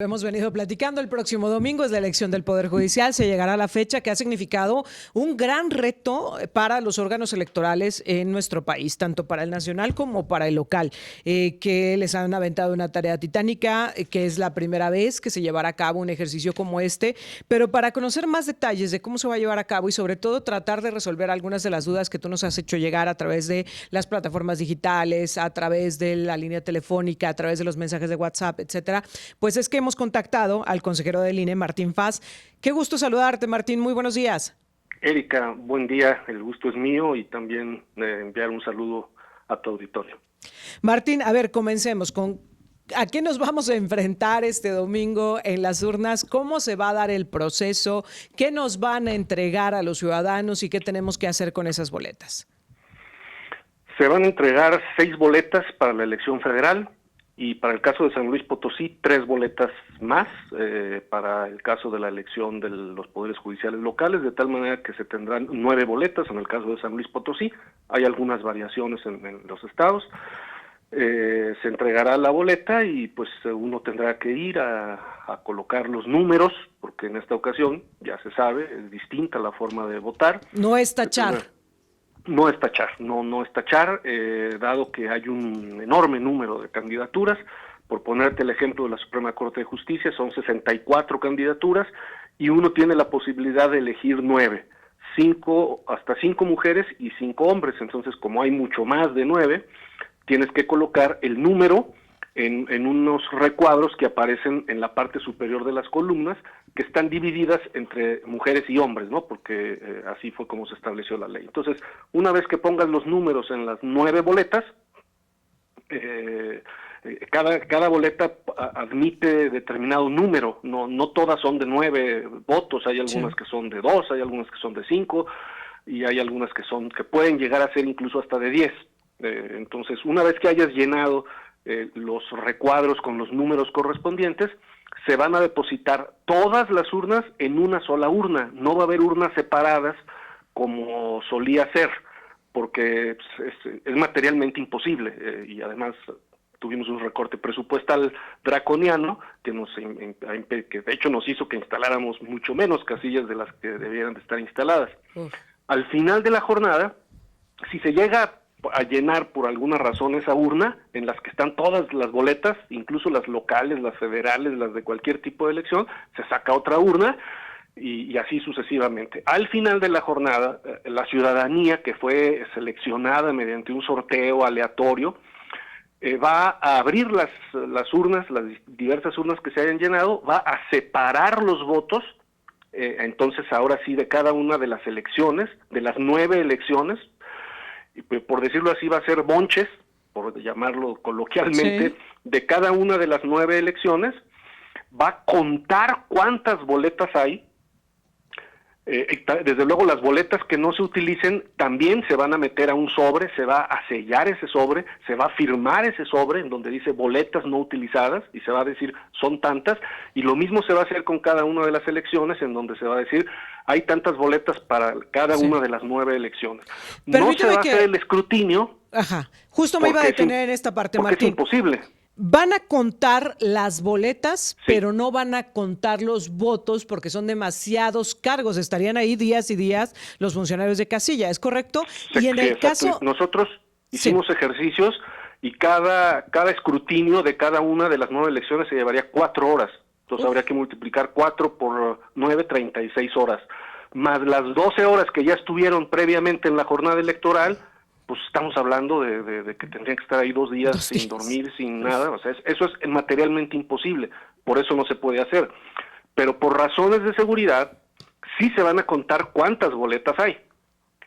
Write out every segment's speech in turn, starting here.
Hemos venido platicando, el próximo domingo es la elección del Poder Judicial, se llegará a la fecha que ha significado un gran reto para los órganos electorales en nuestro país, tanto para el nacional como para el local, que les han aventado una tarea titánica, que es la primera vez que se llevará a cabo un ejercicio como este, pero para conocer más detalles de cómo se va a llevar a cabo y sobre todo tratar de resolver algunas de las dudas que tú nos has hecho llegar a través de las plataformas digitales, a través de la línea telefónica, a través de los mensajes de WhatsApp, etcétera, pues es que hemos contactado al consejero del INE, Martín Faz. Qué gusto saludarte, Martín. Muy buenos días. Erika, buen día. El gusto es mío y también enviar un saludo a tu auditorio. Martín, a ver, comencemos con ¿a qué nos vamos a enfrentar este domingo en las urnas? ¿Cómo se va a dar el proceso? ¿Qué nos van a entregar a los ciudadanos y qué tenemos que hacer con esas boletas? Se van a entregar 6 boletas para la elección federal y para el caso de San Luis Potosí 3 boletas más para el caso de la elección de los poderes judiciales locales, de tal manera que se tendrán 9 boletas en el caso de San Luis Potosí. Hay algunas variaciones en los estados. Se entregará la boleta y pues uno tendrá que ir a colocar los números, porque en esta ocasión, ya se sabe, es distinta la forma de votar. No es tachar. No es tachar, no es tachar, dado que hay un enorme número de candidaturas. Por ponerte el ejemplo de la Suprema Corte de Justicia, son 64 candidaturas y uno tiene la posibilidad de elegir 9, hasta 5 mujeres y 5 hombres. Entonces, como hay mucho más de 9, tienes que colocar el número en unos recuadros que aparecen en la parte superior de las columnas, que están divididas entre mujeres y hombres, ¿no? Porque así fue como se estableció la ley. Entonces, una vez que pongas los números en las 9 boletas, cada boleta admite determinado número, no todas son de 9 votos, hay algunas que son de 2, hay algunas que son de 5, y hay algunas que pueden llegar a ser incluso hasta de 10. Entonces, una vez que hayas llenado los recuadros con los números correspondientes, se van a depositar todas las urnas en una sola urna. No va a haber urnas separadas como solía ser, porque es materialmente imposible y además tuvimos un recorte presupuestal draconiano que que de hecho nos hizo que instaláramos mucho menos casillas de las que debieran de estar instaladas. Al final de la jornada, si se llega a llenar por alguna razón esa urna en las que están todas las boletas, incluso las locales, las federales, las de cualquier tipo de elección, se saca otra urna y así sucesivamente. Al final de la jornada, la ciudadanía que fue seleccionada mediante un sorteo aleatorio va a abrir las urnas, las diversas urnas que se hayan llenado, va a separar los votos. Entonces ahora sí, de cada una de las elecciones, de las 9 elecciones, por decirlo así, va a ser bonches, por llamarlo coloquialmente, de cada una de las 9 elecciones, va a contar cuántas boletas hay. Desde luego las boletas que no se utilicen también se van a meter a un sobre, se va a sellar ese sobre, se va a firmar ese sobre en donde dice boletas no utilizadas y se va a decir son tantas, y lo mismo se va a hacer con cada una de las elecciones en donde se va a decir hay tantas boletas para cada una de las 9 elecciones. No se va a hacer el escrutinio. Ajá, justo me iba a detener en esta parte, Martín. Es imposible. Van a contar las boletas, pero no van a contar los votos porque son demasiados cargos. Estarían ahí días y días los funcionarios de casilla, ¿es correcto? Y en el caso... Nosotros hicimos ejercicios y cada escrutinio de cada una de las 9 elecciones se llevaría 4 horas. Entonces habría que multiplicar 4 por 9, 36 horas. Más las 12 horas que ya estuvieron previamente en la jornada electoral, pues estamos hablando de que tendrían que estar ahí 2 días sin dormir, sin nada. O sea, eso es materialmente imposible, por eso no se puede hacer. Pero por razones de seguridad, sí se van a contar cuántas boletas hay.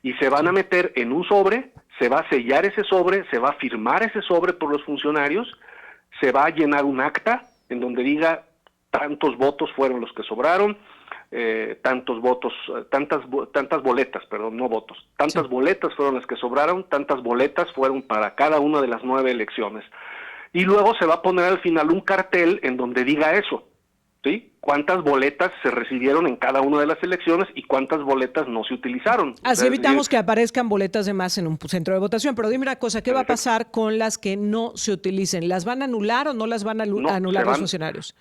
Y se van a meter en un sobre, se va a sellar ese sobre, se va a firmar ese sobre por los funcionarios, se va a llenar un acta en donde diga tantos votos fueron los que sobraron, tantas boletas, perdón, no votos, tantas boletas fueron las que sobraron, tantas boletas fueron para cada una de las 9 elecciones. Y luego se va a poner al final un cartel en donde diga eso, ¿sí? Cuántas boletas se recibieron en cada una de las elecciones y cuántas boletas no se utilizaron. Así evitamos que aparezcan boletas de más en un centro de votación. Pero dime una cosa, ¿qué va a pasar con las que no se utilicen? ¿Las van a anular o no las van a anular los funcionarios?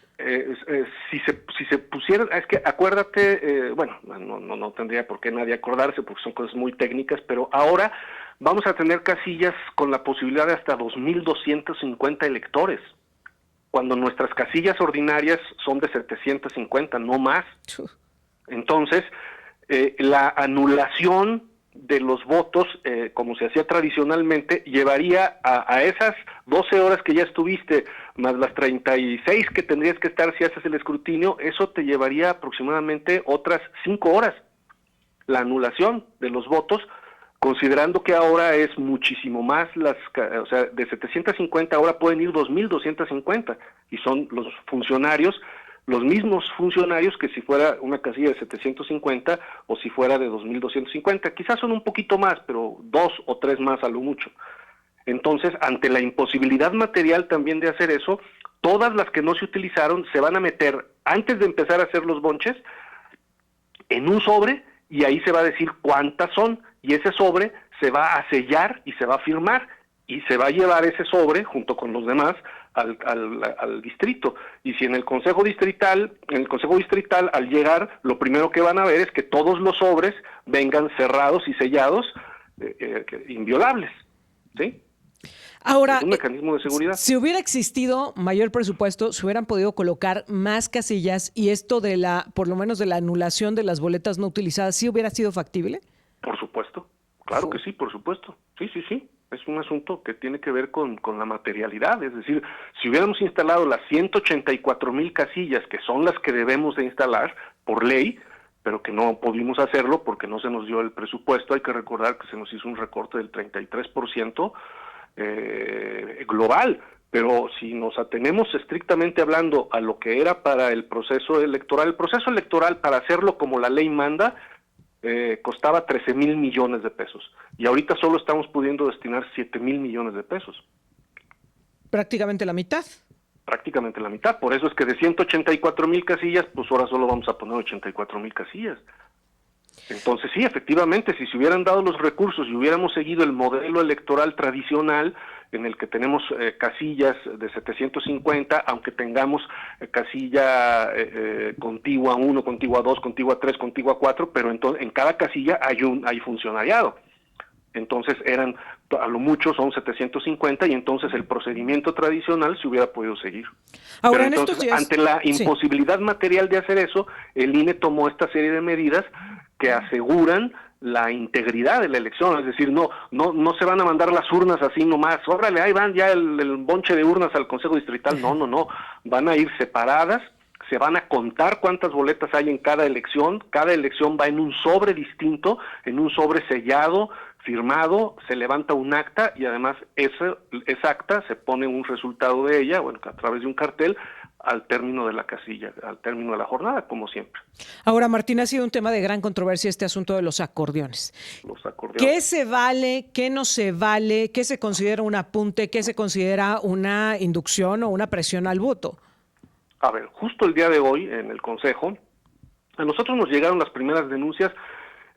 Si se pusieran, es que acuérdate, no tendría por qué nadie acordarse porque son cosas muy técnicas, pero ahora vamos a tener casillas con la posibilidad de hasta 2,250 electores, cuando nuestras casillas ordinarias son de 750, no más. Entonces, la anulación de los votos, como se hacía tradicionalmente, llevaría a esas 12 horas que ya estuviste, más las 36 que tendrías que estar si haces el escrutinio, eso te llevaría aproximadamente otras 5 horas. La anulación de los votos, considerando que ahora es muchísimo más, o sea, de 750 ahora pueden ir 2,250, y son los funcionarios, los mismos funcionarios que si fuera una casilla de 750 o si fuera de 2,250, quizás son un poquito más, pero 2 o 3 más a lo mucho. Entonces, ante la imposibilidad material también de hacer eso, todas las que no se utilizaron se van a meter, antes de empezar a hacer los bonches, en un sobre, y ahí se va a decir cuántas son, y ese sobre se va a sellar y se va a firmar, y se va a llevar ese sobre, junto con los demás, al distrito. Y si en el Consejo Distrital, al llegar, lo primero que van a ver es que todos los sobres vengan cerrados y sellados, inviolables, ¿sí? Ahora, es un mecanismo de seguridad. Si hubiera existido mayor presupuesto, se hubieran podido colocar más casillas, y esto de por lo menos de la anulación de las boletas no utilizadas, ¿sí hubiera sido factible? Por supuesto, claro que sí, por supuesto. Sí. Es un asunto que tiene que ver con la materialidad, es decir, si hubiéramos instalado las 184,000 casillas, que son las que debemos de instalar por ley, pero que no pudimos hacerlo porque no se nos dio el presupuesto, hay que recordar que se nos hizo un recorte del 33% global, pero si nos atenemos estrictamente hablando a lo que era para el proceso electoral para hacerlo como la ley manda, costaba 13,000 millones de pesos, y ahorita solo estamos pudiendo destinar 7,000 millones de pesos. Prácticamente la mitad. Prácticamente la mitad, por eso es que de 184,000 casillas, pues ahora solo vamos a poner 84,000 casillas. Entonces sí, efectivamente, si se hubieran dado los recursos y hubiéramos seguido el modelo electoral tradicional, en el que tenemos casillas de 750, aunque tengamos casilla contigua 1, contigua 2, contigua 3, contigua 4, pero en cada casilla hay funcionariado. Entonces a lo mucho son 750, y entonces el procedimiento tradicional se hubiera podido seguir. Ahora, pero entonces, ante la imposibilidad material de hacer eso, el INE tomó esta serie de medidas que aseguran la integridad de la elección, es decir, no se van a mandar las urnas así nomás, órale, ahí van ya el bonche de urnas al Consejo Distrital, no, van a ir separadas, se van a contar cuántas boletas hay en cada elección va en un sobre distinto, en un sobre sellado, firmado, se levanta un acta, y además esa acta se pone un resultado de ella, a través de un cartel, al término de la casilla, al término de la jornada, como siempre. Ahora, Martín, ha sido un tema de gran controversia este asunto de los acordeones. ¿Qué se vale, qué no se vale, qué se considera un apunte, qué se considera una inducción o una presión al voto? A ver, justo el día de hoy, en el Consejo, a nosotros nos llegaron las primeras denuncias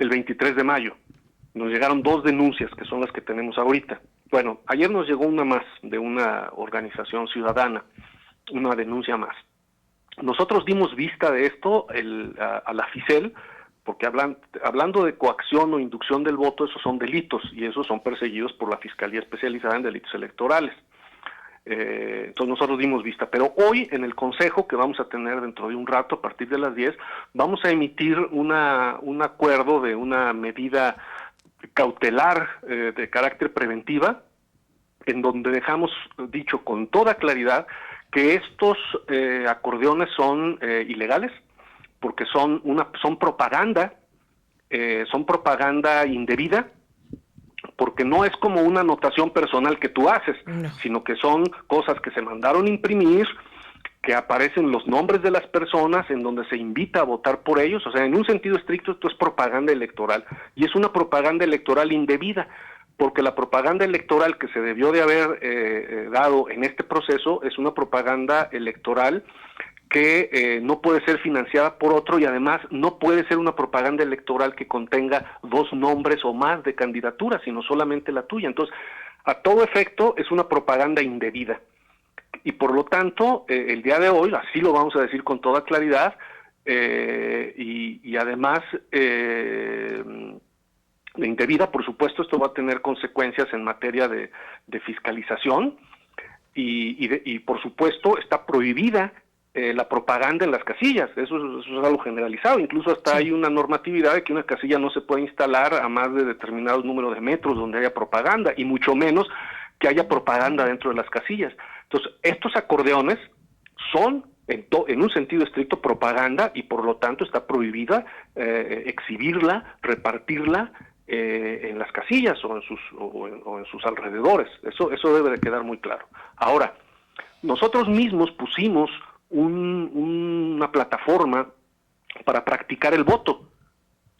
el 23 de mayo. Nos llegaron 2 denuncias, que son las que tenemos ahorita. Bueno, ayer nos llegó una más, de una organización ciudadana, una denuncia más. Nosotros dimos vista de esto a la FICEL, porque hablando de coacción o inducción del voto, esos son delitos, y esos son perseguidos por la Fiscalía Especializada en Delitos Electorales. Entonces nosotros dimos vista, pero hoy en el Consejo, que vamos a tener dentro de un rato, a partir de las 10, vamos a emitir un acuerdo de una medida cautelar de carácter preventiva, en donde dejamos dicho con toda claridad que estos acordeones son ilegales, porque son propaganda indebida, porque no es como una anotación personal que tú haces, sino que son cosas que se mandaron imprimir, que aparecen los nombres de las personas, en donde se invita a votar por ellos. O sea, en un sentido estricto, esto es propaganda electoral, y es una propaganda electoral indebida, porque la propaganda electoral que se debió de haber dado en este proceso es una propaganda electoral que no puede ser financiada por otro, y además no puede ser una propaganda electoral que contenga 2 nombres o más de candidaturas, sino solamente la tuya. Entonces, a todo efecto, es una propaganda indebida. y por lo tanto, el día de hoy, así lo vamos a decir con toda claridad, y además, de indebida, por supuesto, esto va a tener consecuencias en materia de fiscalización, y por supuesto está prohibida la propaganda en las casillas. Eso es algo generalizado, incluso hasta hay una normatividad de que una casilla no se puede instalar a más de determinado número de metros donde haya propaganda, y mucho menos que haya propaganda dentro de las casillas. Entonces, estos acordeones son en un sentido estricto propaganda, y por lo tanto está prohibida exhibirla, repartirla en las casillas o en sus alrededores. Eso debe de quedar muy claro. Ahora, nosotros mismos pusimos una plataforma para practicar el voto,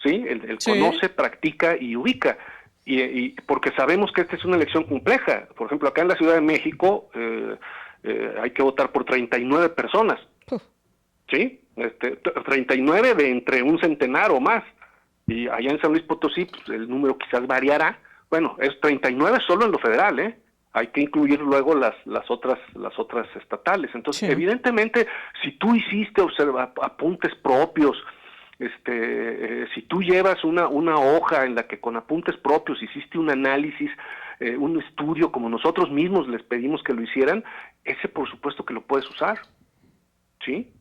¿sí? El Sí. conoce, practica y ubica, y porque sabemos que esta es una elección compleja. Por ejemplo, acá en la Ciudad de México hay que votar por 39 personas, ¿sí? 39 de entre un centenar o más, y allá en San Luis Potosí pues, el número quizás variará. Bueno, es 39 solo en lo federal, ¿eh? Hay que incluir luego las otras estatales. Entonces, Sí. evidentemente, si tú hiciste apuntes propios, si tú llevas una hoja en la que con apuntes propios hiciste un análisis, un estudio, como nosotros mismos les pedimos que lo hicieran, ese por supuesto que lo puedes usar, ¿sí?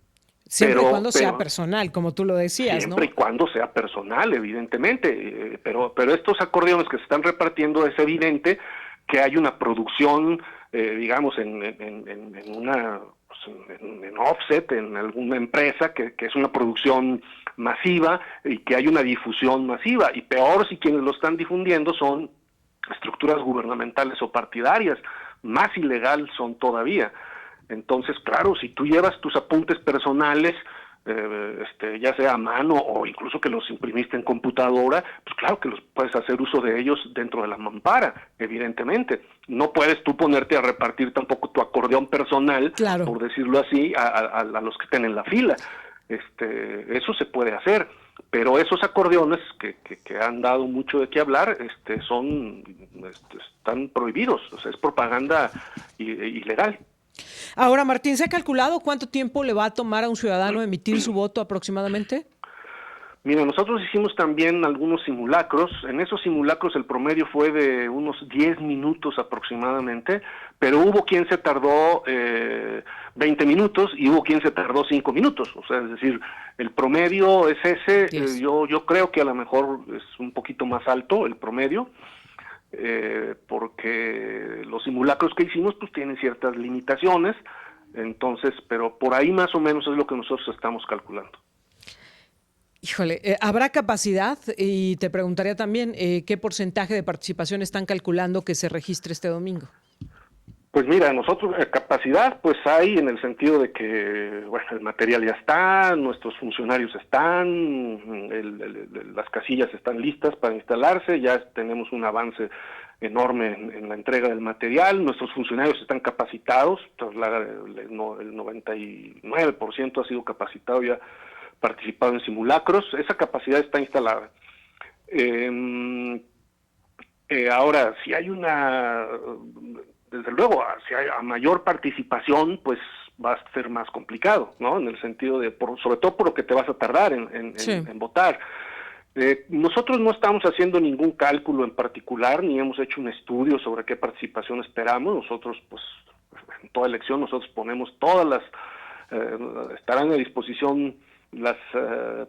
Siempre y cuando sea personal, como tú lo decías, siempre ¿no? y cuando sea personal, evidentemente, pero estos acordeones que se están repartiendo, es evidente que hay una producción, digamos, en offset, en alguna empresa, que es una producción masiva, y que hay una difusión masiva, y peor si quienes lo están difundiendo son estructuras gubernamentales o partidarias, más ilegal son todavía. Entonces, claro, si tú llevas tus apuntes personales, ya sea a mano o incluso que los imprimiste en computadora, pues claro que los puedes hacer uso de ellos dentro de la mampara, evidentemente. No puedes tú ponerte a repartir tampoco tu acordeón personal, Claro. por decirlo así, a los que estén en la fila. Eso se puede hacer, pero esos acordeones que han dado mucho de qué hablar, están prohibidos, o sea, es propaganda ilegal. Ahora, Martín, ¿se ha calculado cuánto tiempo le va a tomar a un ciudadano emitir su voto aproximadamente? Mira, nosotros hicimos también algunos simulacros. En esos simulacros el promedio fue de unos 10 minutos aproximadamente, pero hubo quien se tardó 20 minutos y hubo quien se tardó 5 minutos. O sea, es decir, el promedio es ese. Yo creo que a lo mejor es un poquito más alto el promedio, porque los simulacros que hicimos pues tienen ciertas limitaciones. Entonces, pero por ahí más o menos es lo que nosotros estamos calculando. Híjole, ¿habrá capacidad? Y te preguntaría también, ¿qué porcentaje de participación están calculando que se registre este domingo? Pues mira, nosotros capacidad pues hay, en el sentido de que, bueno, el material ya está, nuestros funcionarios están, las casillas están listas para instalarse, ya tenemos un avance enorme en la entrega del material, nuestros funcionarios están capacitados, el 99% ha sido capacitado, ya participado en simulacros, esa capacidad está instalada. Ahora, si hay desde luego, si hay a mayor participación, pues va a ser más complicado, ¿no? En el sentido de, sobre todo por lo que te vas a tardar en votar. Nosotros no estamos haciendo ningún cálculo en particular, ni hemos hecho un estudio sobre qué participación esperamos. Nosotros, pues, en toda elección, nosotros ponemos todas las, estarán a disposición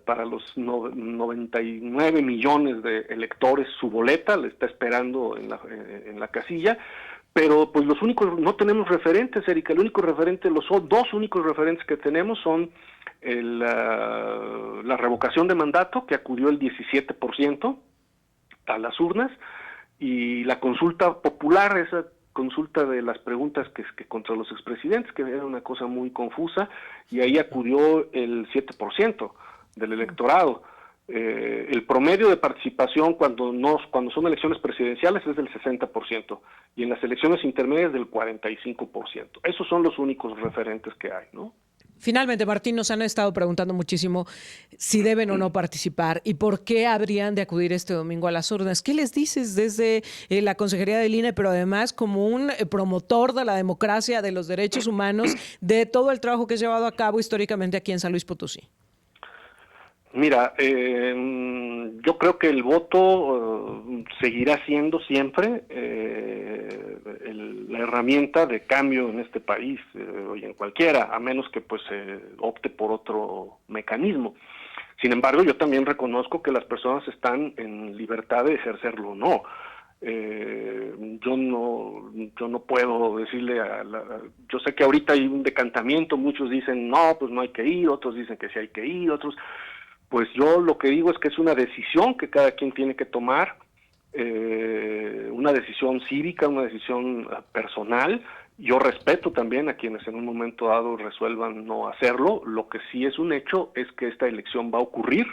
para los 99 millones de electores su boleta, le está esperando en la casilla, pero pues los únicos, no tenemos referentes, Erika. El único referente, los dos únicos referentes que tenemos son la revocación de mandato, que acudió el 17% a las urnas, y la consulta popular, esa consulta de las preguntas que contra los expresidentes, que era una cosa muy confusa, y ahí acudió el 7% del electorado. El promedio de participación cuando son elecciones presidenciales es del 60%, y en las elecciones intermedias del 45%. Esos son los únicos referentes que hay, ¿no? Finalmente, Martín, nos han estado preguntando muchísimo si deben o no participar y por qué habrían de acudir este domingo a las urnas. ¿Qué les dices desde la Consejería del INE, pero además como un promotor de la democracia, de los derechos humanos, de todo el trabajo que has llevado a cabo históricamente aquí en San Luis Potosí? Mira, yo creo que el voto seguirá siendo siempre la herramienta de cambio en este país y en cualquiera, a menos que pues se opte por otro mecanismo. Sin embargo, yo también reconozco que las personas están en libertad de ejercerlo o no. Yo no puedo decirle yo sé que ahorita hay un decantamiento, muchos dicen no, pues no hay que ir, otros dicen que sí hay que ir, otros. Pues yo lo que digo es que es una decisión que cada quien tiene que tomar, una decisión cívica, una decisión personal. Yo respeto también a quienes en un momento dado resuelvan no hacerlo. Lo que sí es un hecho es que esta elección va a ocurrir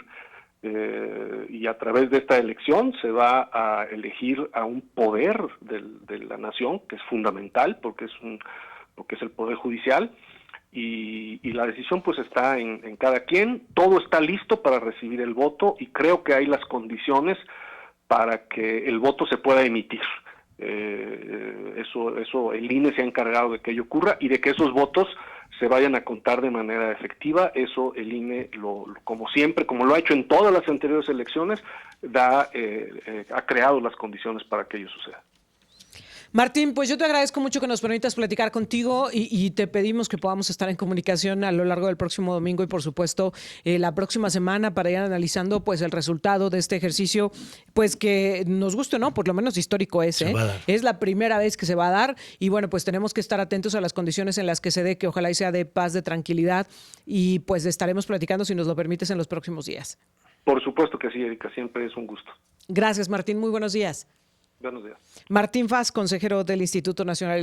y a través de esta elección se va a elegir a un poder de la nación, que es fundamental porque es el poder judicial. Y la decisión pues está en cada quien. Todo está listo para recibir el voto y creo que hay las condiciones para que el voto se pueda emitir. Eso el INE se ha encargado de que ello ocurra y de que esos votos se vayan a contar de manera efectiva. Eso el INE, como siempre, como lo ha hecho en todas las anteriores elecciones, ha creado las condiciones para que ello suceda. Martín, pues yo te agradezco mucho que nos permitas platicar contigo y te pedimos que podamos estar en comunicación a lo largo del próximo domingo y por supuesto la próxima semana para ir analizando pues el resultado de este ejercicio, pues que nos guste o no, por lo menos histórico es, es la primera vez que se va a dar y bueno, pues tenemos que estar atentos a las condiciones en las que se dé, que ojalá y sea de paz, de tranquilidad y pues estaremos platicando si nos lo permites en los próximos días. Por supuesto que sí, Erika, siempre es un gusto. Gracias, Martín, muy buenos días. Buenos días. Martín Faz, consejero del Instituto Nacional